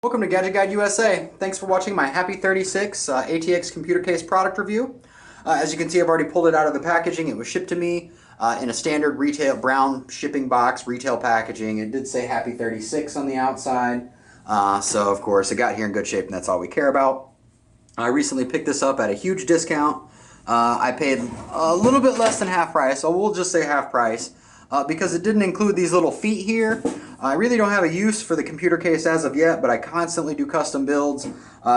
Welcome to GadgetGuideUSA. Thanks for watching my Happy-36 ATX computer case product review. As you can see, I've already pulled it out of the packaging. It was shipped to me in a standard retail brown shipping box, retail packaging. It did say Happy-36 on the outside. So of course it got here in good shape, and that's all we care about. I recently picked this up at a huge discount. I paid a little bit less than half price, so we'll just say half price. Because it didn't include these little feet here. I really don't have a use for the computer case as of yet, but I constantly do custom builds,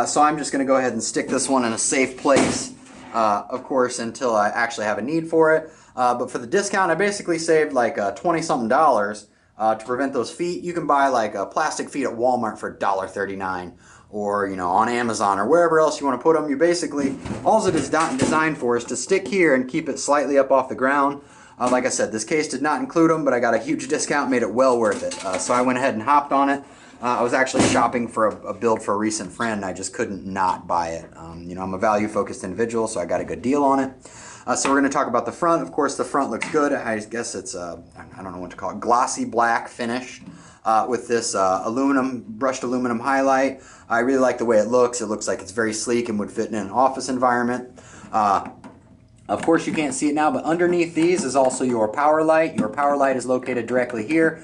so I'm just going to go ahead and stick this one in a safe place, of course, until I actually have a need for it. But for the discount, I basically saved like $20-something to prevent those feet. You can buy like plastic feet at Walmart for $1.39, or on Amazon or wherever else you want to put them. You basically, all it is designed for is to stick here and keep it slightly up off the ground. Like I said, this case did not include them, but I got a huge discount, made it well worth it. So I went ahead and hopped on it. I was actually shopping for a build for a recent friend, and I just couldn't not buy it. I'm a value-focused individual, so I got a good deal on it. So we're going to talk about the front. Of course, the front looks good. I guess it's, I don't know what to call it, glossy black finish with this brushed aluminum highlight. I really like the way it looks. It looks like it's very sleek and would fit in an office environment. Of course, you can't see it now, but underneath these is also your power light. Your power light is located directly here.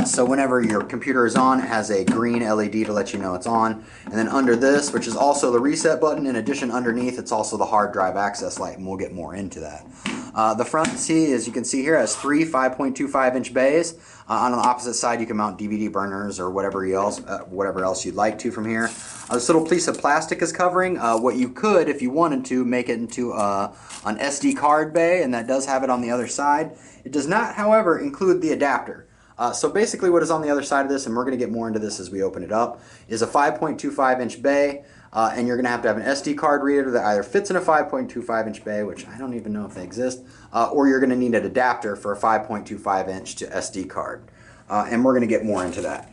So whenever your computer is on, it has a green LED to let you know it's on. And then under this, which is also the reset button, in addition underneath, it's also the hard drive access light, and we'll get more into that. The front, as you can see here, has three 5.25-inch bays. On the opposite side, you can mount DVD burners or whatever else you'd like to from here. This little piece of plastic is covering what you could, if you wanted to, make it into an SD card bay, and that does have it on the other side. It does not, however, include the adapter. So basically what is on the other side of this, and we're going to get more into this as we open it up, is a 5.25-inch bay, and you're going to have an SD card reader that either fits in a 5.25-inch bay, which I don't even know if they exist, or you're going to need an adapter for a 5.25-inch to SD card. And we're going to get more into that.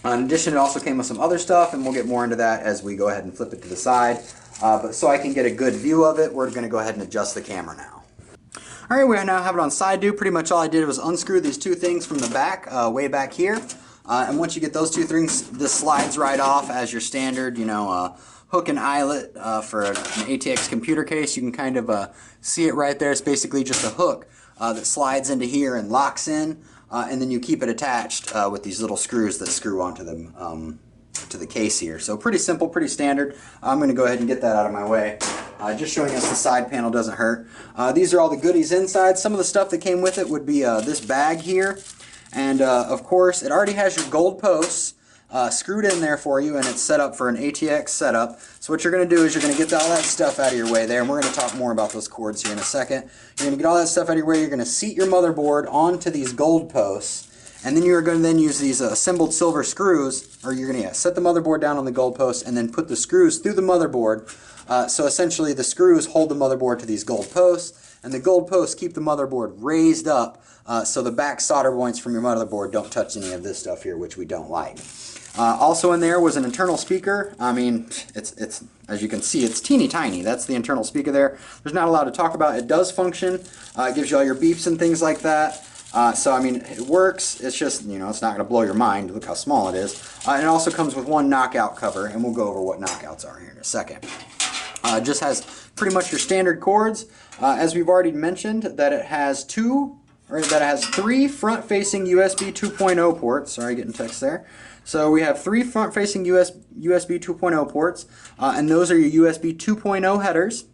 In addition, it also came with some other stuff, and we'll get more into that as we go ahead and flip it to the side. But so I can get a good view of it, we're going to go ahead and adjust the camera now. Alright, we now have it on side view. Pretty much all I did was unscrew these two things from the back, way back here. And once you get those two things, this slides right off as your standard, hook and eyelet for an ATX computer case. You can kind of see it right there. It's basically just a hook that slides into here and locks in, and then you keep it attached with these little screws that screw onto them to the case here. So pretty simple, pretty standard. I'm going to go ahead and get that out of my way. Just showing us the side panel doesn't hurt. These are all the goodies inside. Some of the stuff that came with it would be this bag here. And of course, it already has your gold posts screwed in there for you, and it's set up for an ATX setup. So what you're going to do is you're going to get all that stuff out of your way there, and we're going to talk more about those cords here in a second. You're going to get all that stuff out of your way. You're going to seat your motherboard onto these gold posts. And then you're going to use these assembled silver screws, or you're going to set the motherboard down on the gold post and then put the screws through the motherboard. So essentially the screws hold the motherboard to these gold posts, and the gold posts keep the motherboard raised up so the back solder points from your motherboard don't touch any of this stuff here, which we don't like. Also in there was an internal speaker. I mean, it's as you can see, it's teeny tiny. That's the internal speaker there. There's not a lot to talk about. It does function. It gives you all your beeps and things like that. So I mean, it works. It's just, it's not going to blow your mind. Look how small it is. And it also comes with one knockout cover, and we'll go over what knockouts are here in a second. It just has pretty much your standard cords. As we've already mentioned, that it has three front-facing USB 2.0 ports. Sorry, getting text there. So we have three front-facing USB 2.0 ports, and those are your USB 2.0 headers.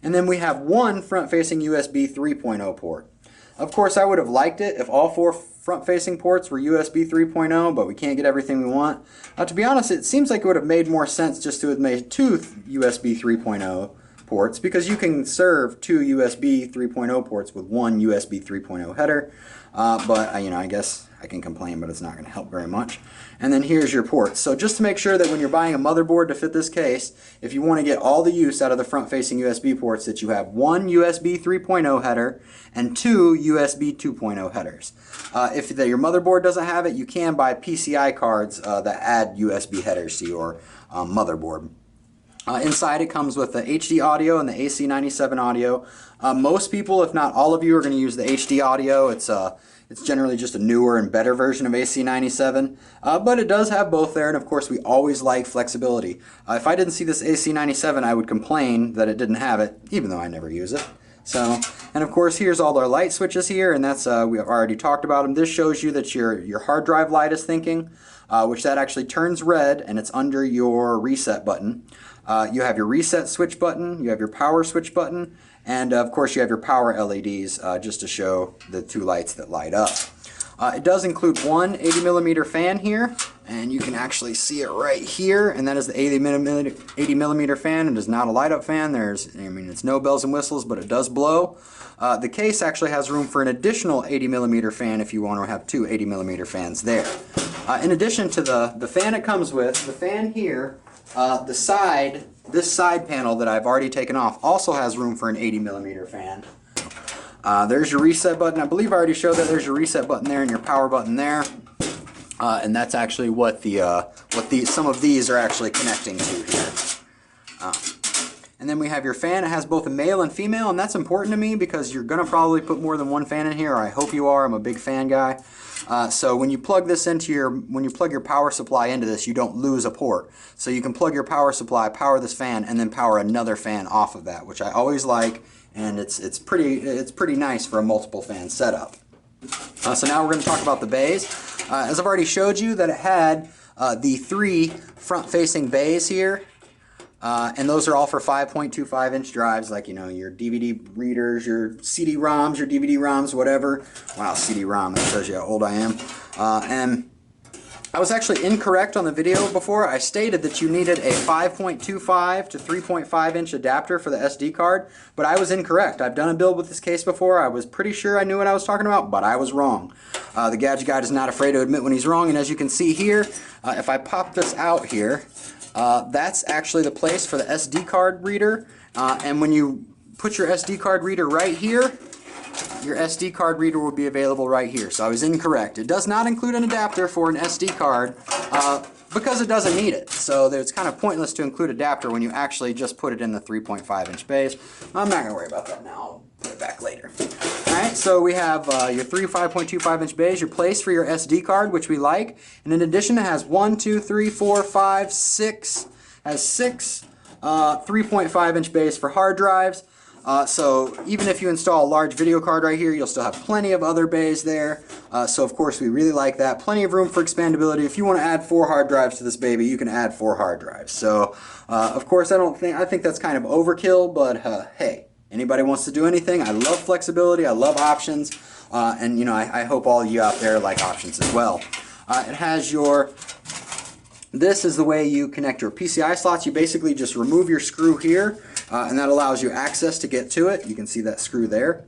And then we have one front-facing USB 3.0 port. Of course, I would have liked it if all four front-facing ports were USB 3.0, but we can't get everything we want. To be honest, it seems like it would have made more sense just to have made two USB 3.0 ports, because you can serve two USB 3.0 ports with one USB 3.0 header. But I guess I can complain, but it's not going to help very much. And then here's your ports. So just to make sure that when you're buying a motherboard to fit this case, if you want to get all the use out of the front-facing USB ports, that you have one USB 3.0 header and two USB 2.0 headers. If your motherboard doesn't have it, you can buy PCI cards that add USB headers to your motherboard. Inside it comes with the HD audio and the AC97 audio. Most people, if not all of you, are going to use the HD audio. It's It's generally just a newer and better version of AC97, but it does have both there, and of course we always like flexibility. If I didn't see this AC97, I would complain that it didn't have it, even though I never use it. So, and of course here's all our light switches here, and that's we already talked about them. This shows you that your hard drive light is thinking, which that actually turns red, and it's under your reset button. You have your reset switch button, you have your power switch button, and of course you have your power LEDs just to show the two lights that light up. It does include one 80mm fan here, and you can actually see it right here, and that is the 80mm fan. It is not a light up fan. It's no bells and whistles, but it does blow. The case actually has room for an additional 80mm fan if you want to have two 80mm fans there. In addition to the fan it comes with, the fan here, this side panel that I've already taken off also has room for an 80mm fan. There's your reset button. I believe I already showed that. There's your reset button there and your power button there. And that's actually what some of these are actually connecting to here. And then we have your fan. It has both a male and female, and that's important to me because you're going to probably put more than one fan in here, or I hope you are. I'm a big fan guy. So when you plug this into when you plug your power supply into this, you don't lose a port. So you can plug your power supply, power this fan, and then power another fan off of that, which I always like, and it's pretty nice for a multiple fan setup. So now we're going to talk about the bays. As I've already showed you, that it had the 3 front-facing bays here. And those are all for 5.25 inch drives, like, your DVD readers, your CD-ROMs, your DVD-ROMs, whatever. Wow, CD-ROM, that shows you how old I am. And I was actually incorrect on the video before. I stated that you needed a 5.25 to 3.5 inch adapter for the SD card, but I was incorrect. I've done a build with this case before. I was pretty sure I knew what I was talking about, but I was wrong. The Gadget Guide is not afraid to admit when he's wrong, and as you can see here, if I pop this out here, that's actually the place for the SD card reader, and when you put your SD card reader right here, your SD card reader will be available right here. So I was incorrect. It does not include an adapter for an SD card because it doesn't need it. So it's kind of pointless to include adapter when you actually just put it in the 3.5 inch bays. I'm not going to worry about that now. I'll put it back later. Alright, so we have your 3 5.25 inch bays, your place for your SD card, which we like. And in addition, it has 1, 2, 3, 4, 5, 6, has 6 3.5 inch bays for hard drives. So even if you install a large video card right here, you'll still have plenty of other bays there. So of course we really like that. Plenty of room for expandability. If you want to add 4 hard drives to this baby, you can add 4 hard drives. So of course I think that's kind of overkill, but hey, anybody wants to do anything. I love flexibility. I love options. And I hope all of you out there like options as well. It has this is the way you connect your PCI slots. You basically just remove your screw here, and that allows you access to get to it. You can see that screw there.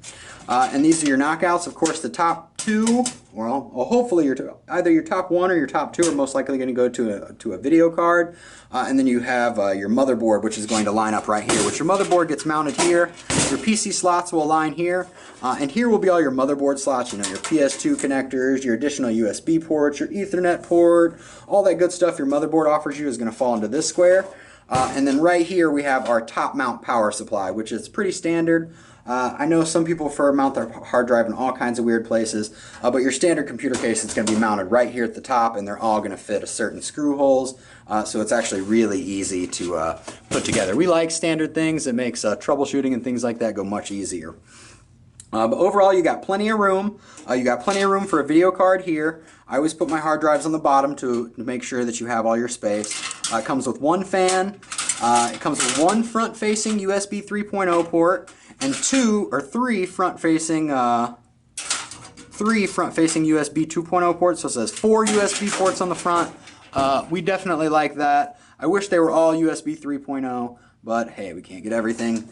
And these are your knockouts. Of course, the top 2, well, hopefully either your top 1 or your top 2 are most likely going to go to a video card. And then you have your motherboard, which is going to line up right here, which your motherboard gets mounted here. Your PC slots will align here. And here will be all your motherboard slots, your PS2 connectors, your additional USB ports, your Ethernet port, all that good stuff your motherboard offers you is going to fall into this square. And then right here we have our top mount power supply, which is pretty standard. I know some people prefer to mount their hard drive in all kinds of weird places, but your standard computer case is going to be mounted right here at the top, and they're all going to fit a certain screw holes, so it's actually really easy to put together. We like standard things. It makes troubleshooting and things like that go much easier. But overall, you got plenty of room. You got plenty of room for a video card here. I always put my hard drives on the bottom to make sure that you have all your space. It comes with one fan. It comes with one front-facing USB 3.0 port and 3 front-facing USB 2.0 ports. So it says 4 USB ports on the front. We definitely like that. I wish they were all USB 3.0, but hey, we can't get everything.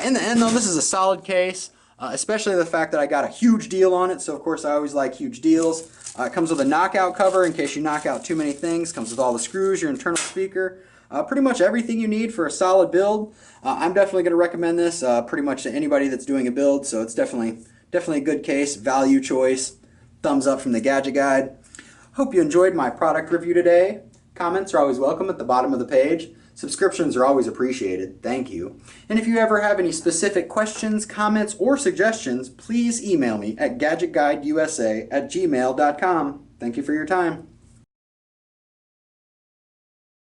In the end, though, this is a solid case. Especially the fact that I got a huge deal on it, so of course I always like huge deals. It comes with a knockout cover in case you knock out too many things. Comes with all the screws, your internal speaker, pretty much everything you need for a solid build. I'm definitely going to recommend this pretty much to anybody that's doing a build, so it's definitely a good case, value choice. Thumbs up from the Gadget Guide. Hope you enjoyed my product review today. Comments are always welcome at the bottom of the page. Subscriptions are always appreciated. Thank you. And if you ever have any specific questions, comments, or suggestions, please email me at GadgetGuideUSA@gmail.com. Thank you for your time.